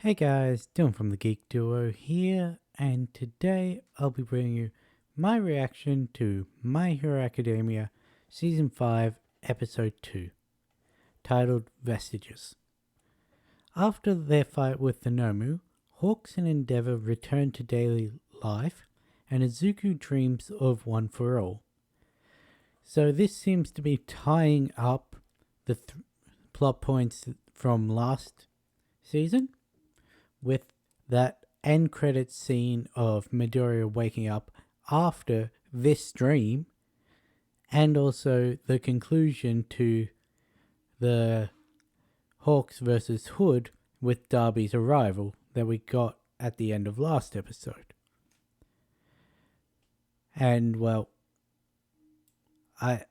Hey guys, Dylan from the Geek Duo here, and today I'll be bringing you my reaction to My Hero Academia Season 5, Episode 2, titled Vestiges. After their fight with the Nomu, Hawks and Endeavor return to daily life, and Izuku dreams of One for All. So this seems to be tying up the plot points from last season, with that end credits scene of Midoriya waking up after this dream, and also the conclusion to the Hawks versus Hood with Darby's arrival that we got at the end of last episode. And well, I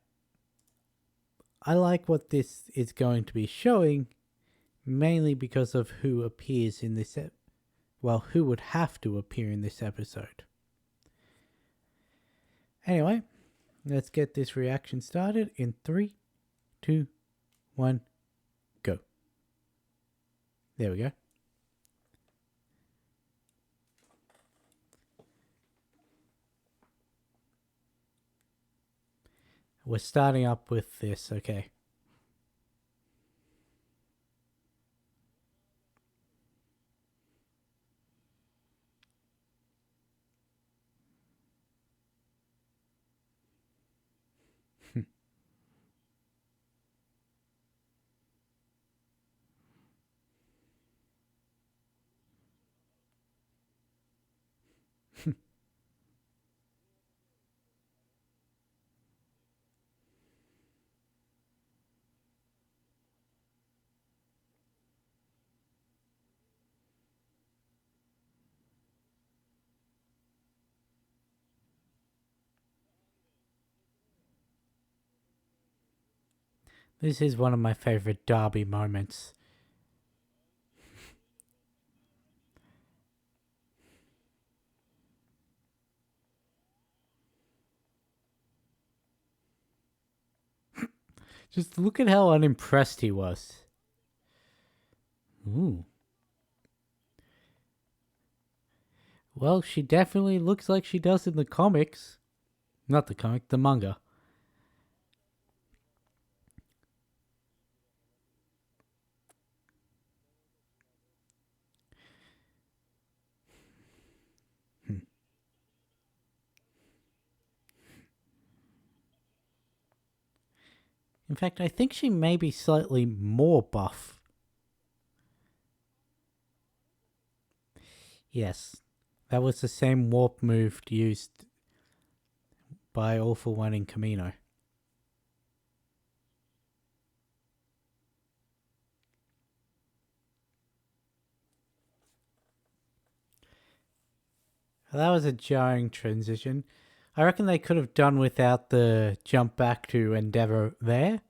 like what this is going to be showing, mainly because of who appears in this who would have to appear in this episode. Anyway, let's get this reaction started in 3, 2, 1, go. There we go. We're starting up with this, okay. This is one of my favorite Darby moments. Just look at how unimpressed he was. Ooh. Well, she definitely looks like she does in the comics. Not the comic, the manga. In fact, I think she may be slightly more buff. Yes, that was the same warp move used by All For One in Camino. That was a jarring transition. I reckon they could have done without the jump back to Endeavor there.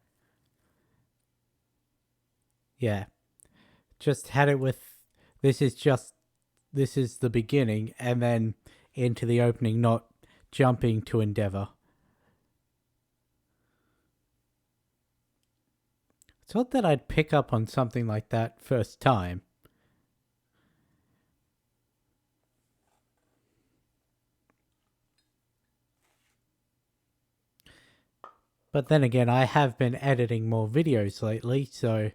Yeah. Just had it with this is the beginning, and then into the opening, not jumping to Endeavor. It's not that I'd pick up on something like that first time. But then again, I have been editing more videos lately, so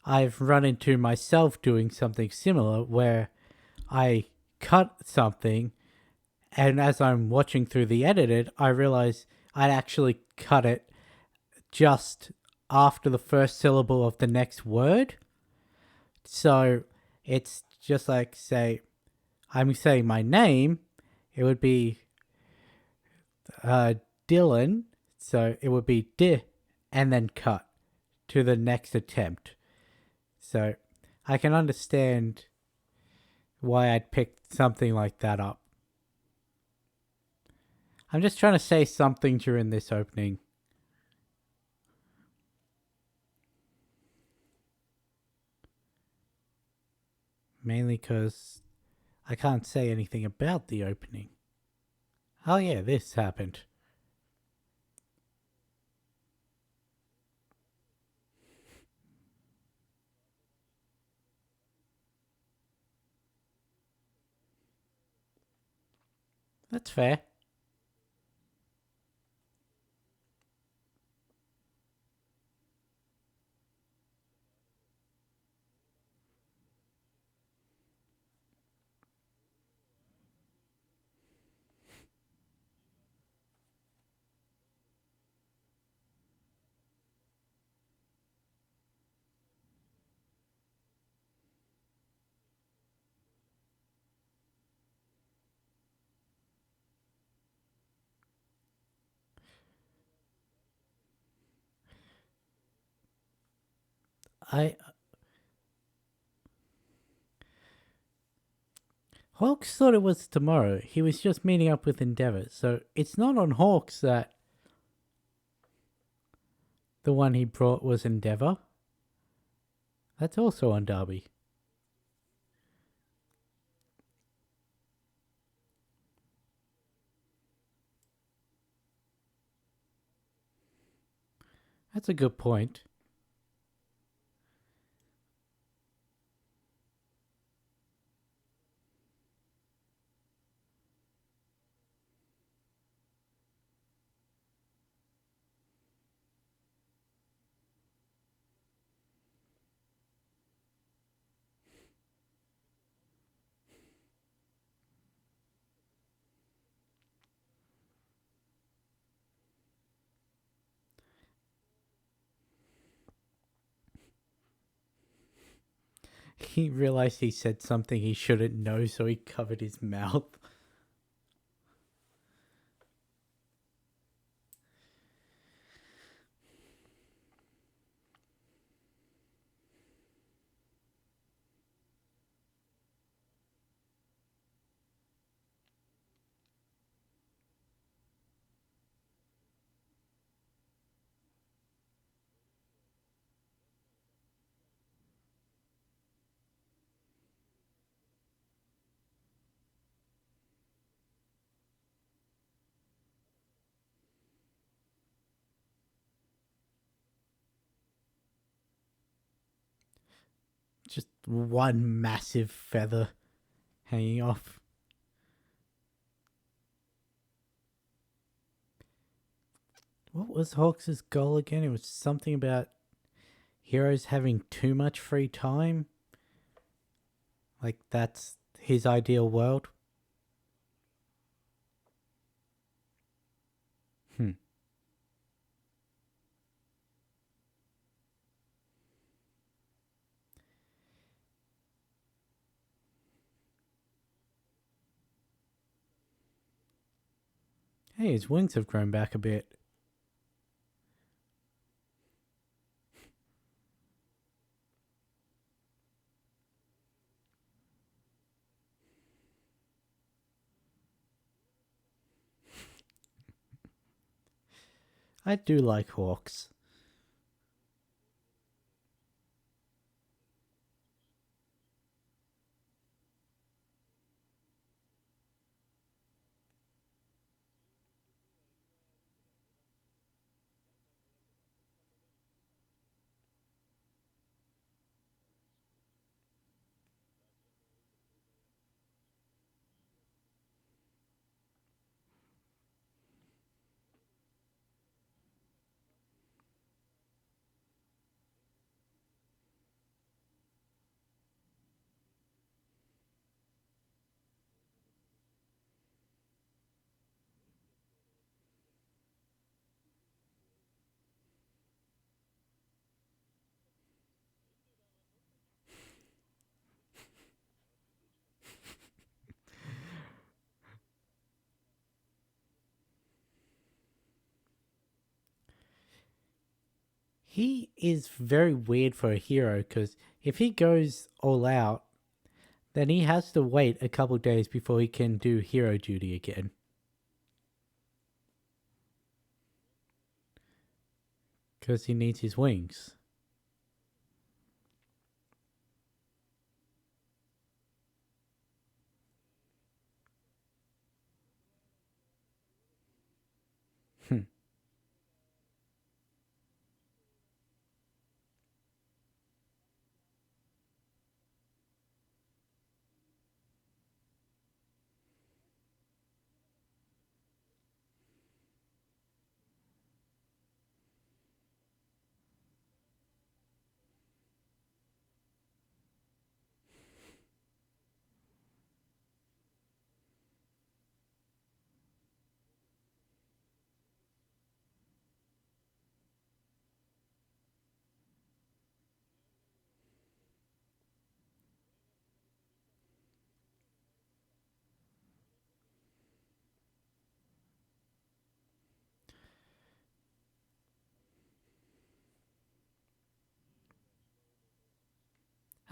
I've run into myself doing something similar where I cut something, and as I'm watching through the edited, I realize I'd actually cut it just after the first syllable of the next word. So it's just like, say, I'm saying my name, it would be Dylan, so it would be D and then cut to the next attempt. So I can understand why I'd pick something like that up. I'm just trying to say something during this opening. Mainly because I can't say anything about the opening. Oh yeah, this happened. That's fair. I Hawks thought it was tomorrow. He was just meeting up with Endeavour, so it's not on Hawks that the one he brought was Endeavour. That's also on Darby. That's a good point. He realized he said something he shouldn't know, so he covered his mouth. Just one massive feather hanging off. What was Hawks' goal again? It was something about heroes having too much free time. Like, that's his ideal world. Hmm. Hey, his wings have grown back a bit. I do like Hawks. He is very weird for a hero because if he goes all out, then he has to wait a couple days before he can do hero duty again. Because he needs his wings. Hmm.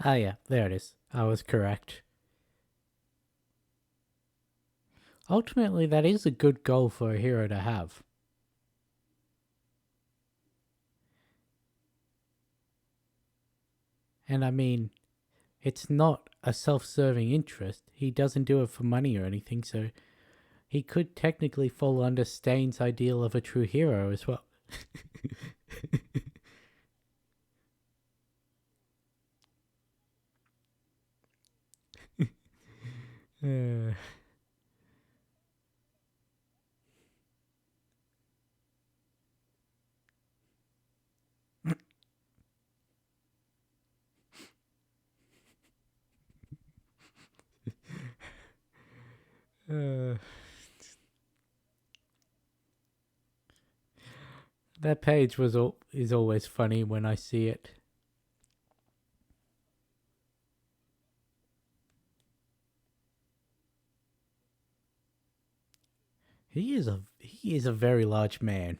Ah, yeah, there it is. I was correct. Ultimately, that is a good goal for a hero to have. And I mean, it's not a self serving interest. He doesn't do it for money or anything, so he could technically fall under Stain's ideal of a true hero as well. Uh, uh, that page is always funny when I see it. He is a very large man.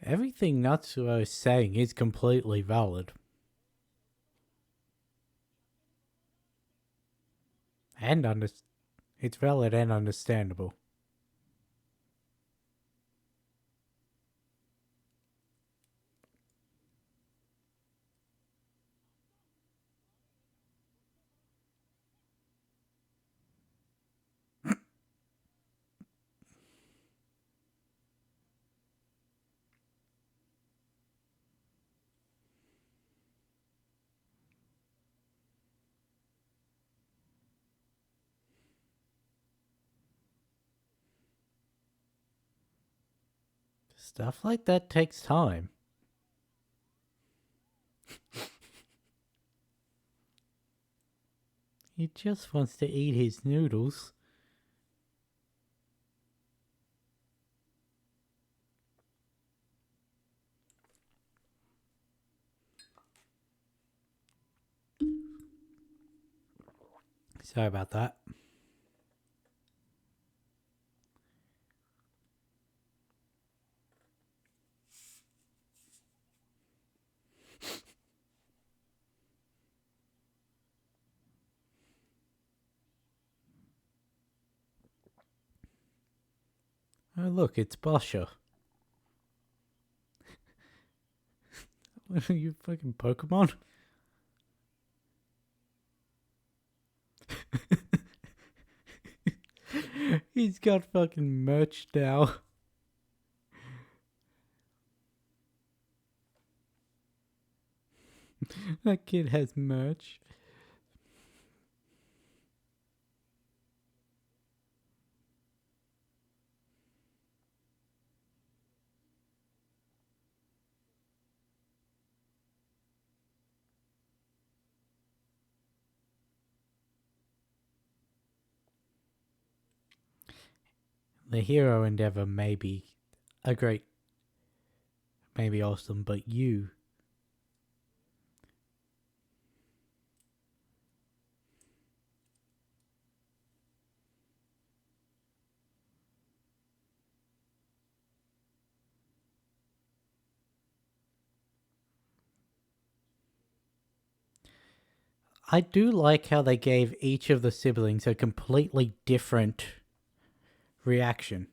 Everything Natsuo is saying is completely valid. And it's valid and understandable. Stuff like that takes time. He just wants to eat his noodles. Sorry about that. Oh, look, it's Bosha. What are you, fucking Pokemon? He's got fucking merch now. That kid has merch. The hero endeavor may be a great, maybe awesome, but you. I do like how they gave each of the siblings a completely different reaction.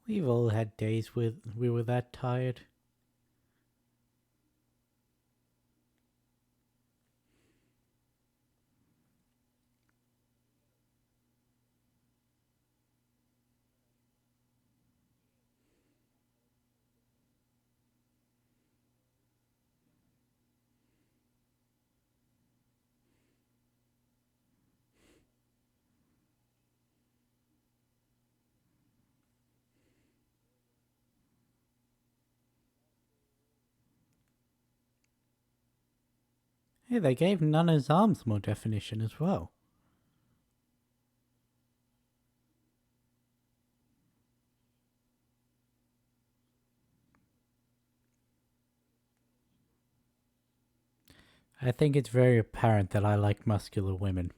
We've all had days with we were that tired. Hey, they gave Nana's arms more definition as well. I think it's very apparent that I like muscular women.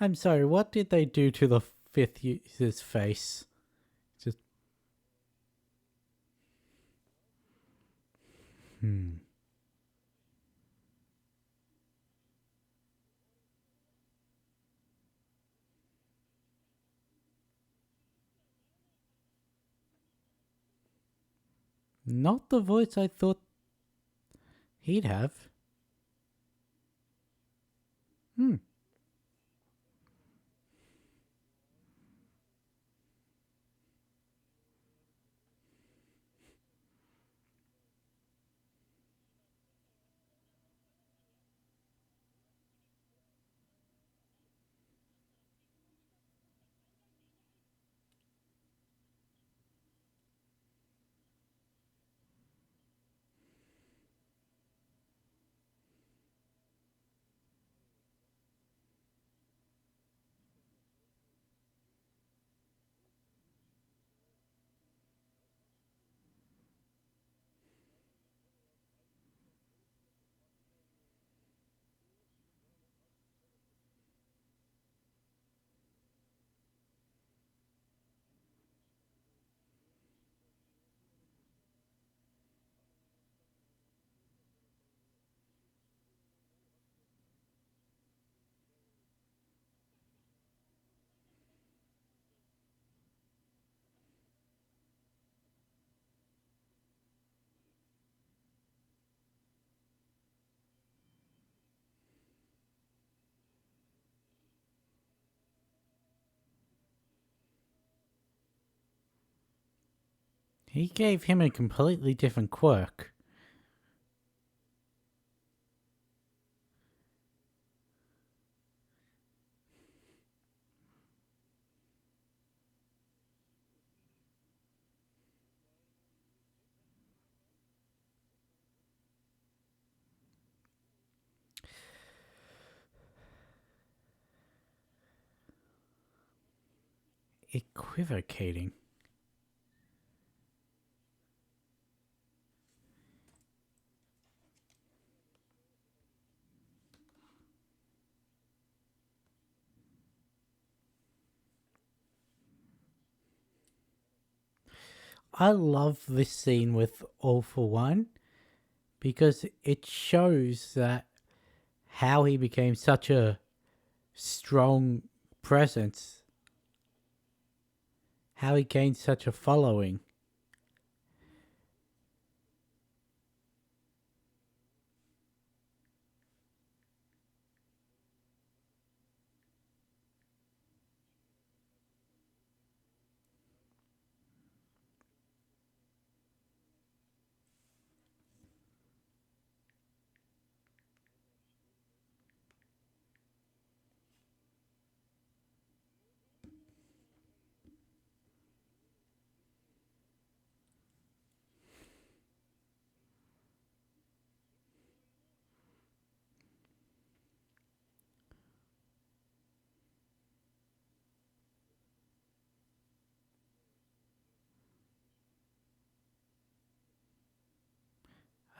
I'm sorry, what did they do to the fifth user's face? Just, hmm. Not the voice I thought he'd have. Hmm. He gave him a completely different quirk. Equivocating. I love this scene with All for One because it shows that how he became such a strong presence, how he gained such a following.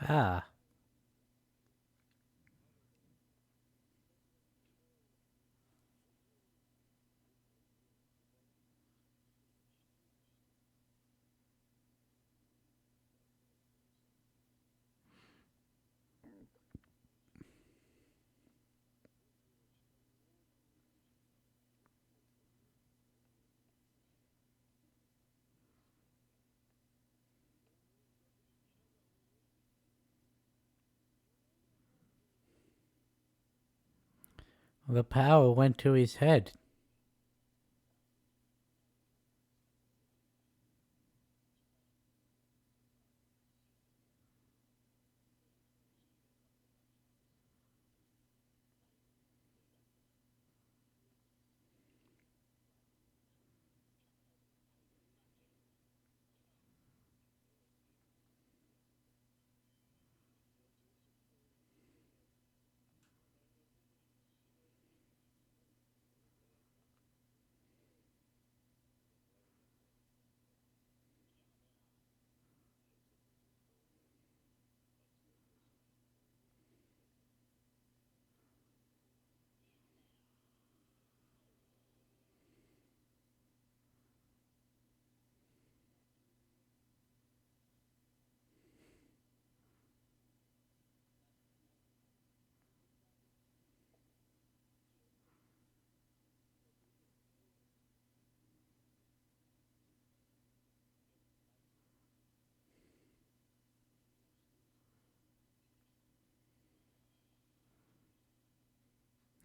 Ah, The power went to his head.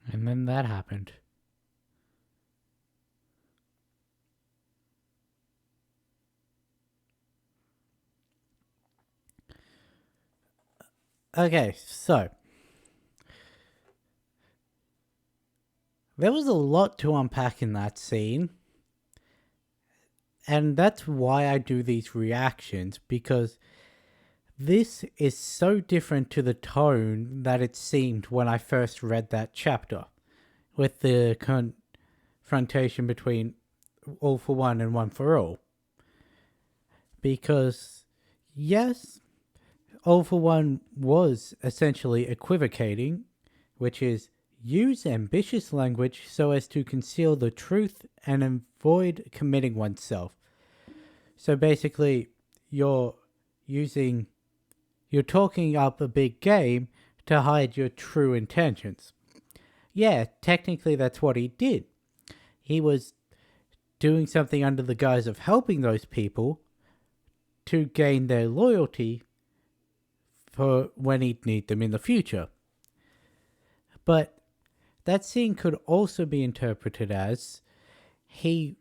And then that happened. Okay, so there was a lot to unpack in that scene. And that's why I do these reactions, because this is so different to the tone that it seemed when I first read that chapter, with the confrontation between All for One and One for All. Because, yes, All for One was essentially equivocating, which is use ambitious language so as to conceal the truth and avoid committing oneself. So basically, you're talking up a big game to hide your true intentions. Yeah, technically that's what he did. He was doing something under the guise of helping those people to gain their loyalty for when he'd need them in the future. But that scene could also be interpreted as he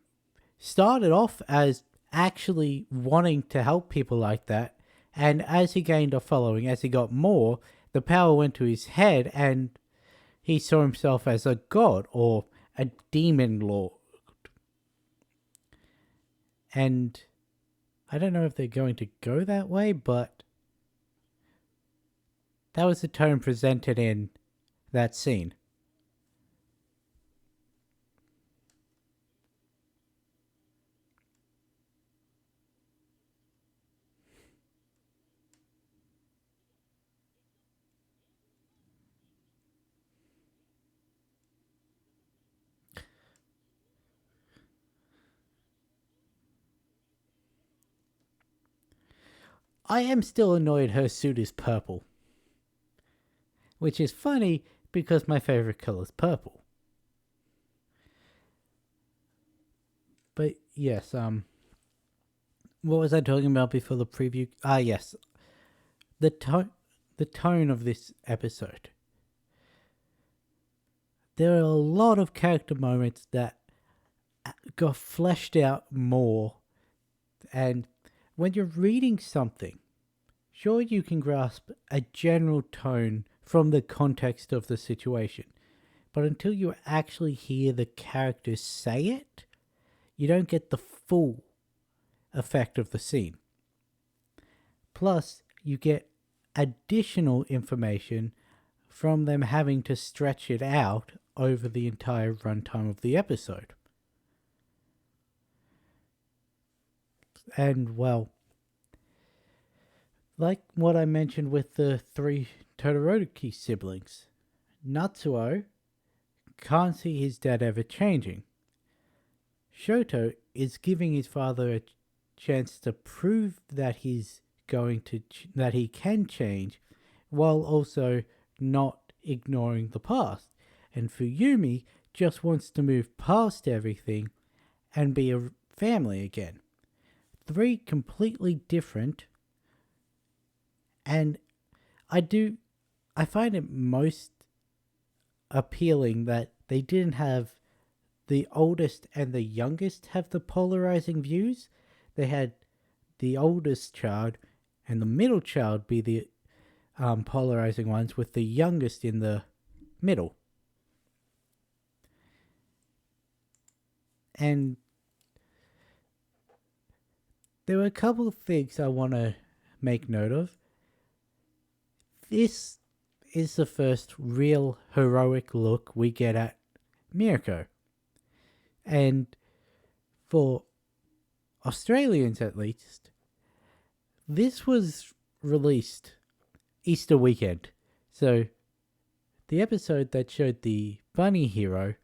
started off as actually wanting to help people like that, and as he gained a following, as he got more, the power went to his head and he saw himself as a god or a demon lord. And I don't know if they're going to go that way, but that was the tone presented in that scene. I am still annoyed her suit is purple. Which is funny because my favorite color is purple. But yes, what was I talking about before the preview? Yes. The tone of this episode. There are a lot of character moments that got fleshed out more, and when you're reading something, sure, you can grasp a general tone from the context of the situation, but until you actually hear the characters say it, you don't get the full effect of the scene. Plus, you get additional information from them having to stretch it out over the entire runtime of the episode. And, well, like what I mentioned with the three Todoroki siblings, Natsuo can't see his dad ever changing. Shoto is giving his father a chance to prove that that he can change, while also not ignoring the past. And Fuyumi just wants to move past everything and be a family again. Three completely different, and I find it most appealing that they didn't have the oldest and the youngest have the polarizing views. They had the oldest child and the middle child be the polarizing ones, with the youngest in the middle. And there were a couple of things I want to make note of. This is the first real heroic look we get at Mirko. And for Australians at least, this was released Easter weekend. So the episode that showed the bunny hero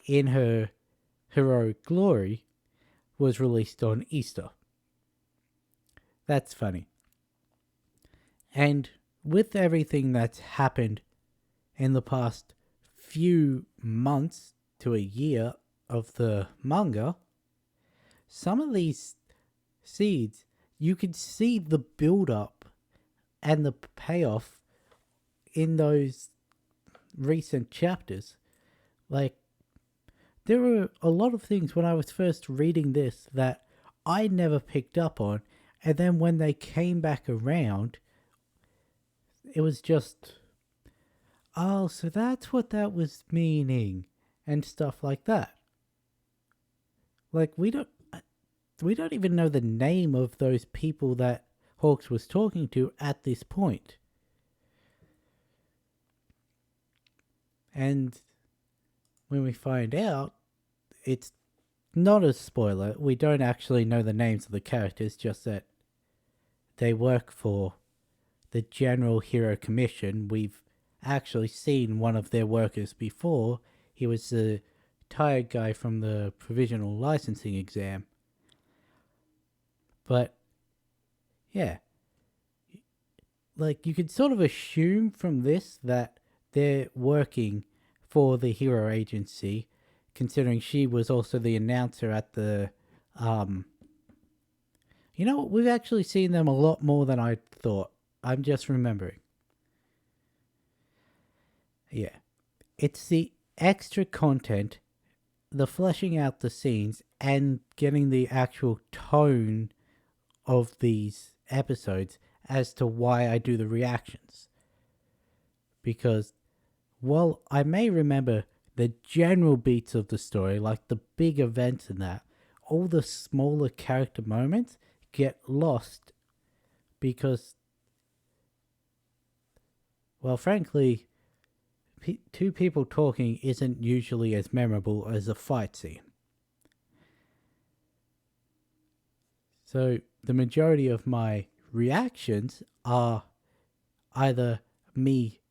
in her heroic glory was released on Easter. That's funny. And with everything that's happened in the past few months to a year of the manga, some of these seeds, you could see the build-up and the payoff in those recent chapters. Like, there were a lot of things when I was first reading this that I never picked up on, and then when they came back around, it was just, oh, so that's what that was meaning, and stuff like that. Like, we don't even know the name of those people that Hawks was talking to at this point. And when we find out, it's not a spoiler. We don't actually know the names of the characters, just that they work for the General Hero Commission. We've actually seen one of their workers before. He was the tired guy from the provisional licensing exam. But, yeah. Like, you could sort of assume from this that they're working for the Hero Agency, considering she was also the announcer at the, You know what? We've actually seen them a lot more than I thought. I'm just remembering. Yeah. It's the extra content, the fleshing out the scenes, and getting the actual tone of these episodes as to why I do the reactions. Because while I may remember the general beats of the story, like the big events and that, all the smaller character moments get lost because, well, frankly, two people talking isn't usually as memorable as a fight scene. So the majority of my reactions are either me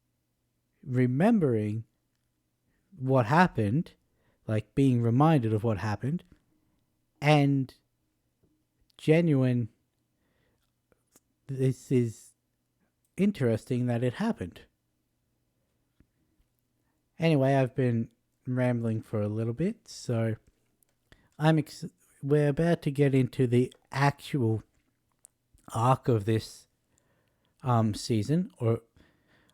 remembering what happened, like being reminded of what happened, and genuine, this is interesting that it happened. Anyway, I've been rambling for a little bit, so we're about to get into the actual arc of this season, or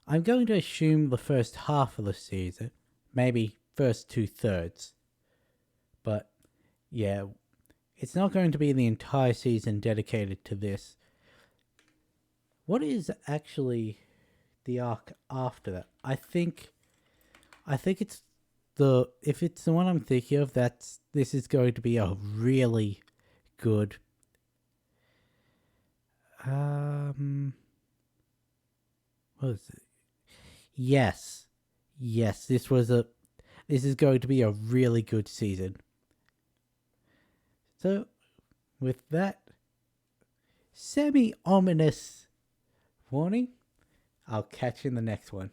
I'm going to assume the first half of the season, maybe first 2/3. But yeah, it's not going to be the entire season dedicated to this. What is actually the arc after that? I think it's if it's the one I'm thinking of, this is going to be a really good what was it? Yes, this is going to be a really good season. So, with that semi-ominous warning, I'll catch you in the next one.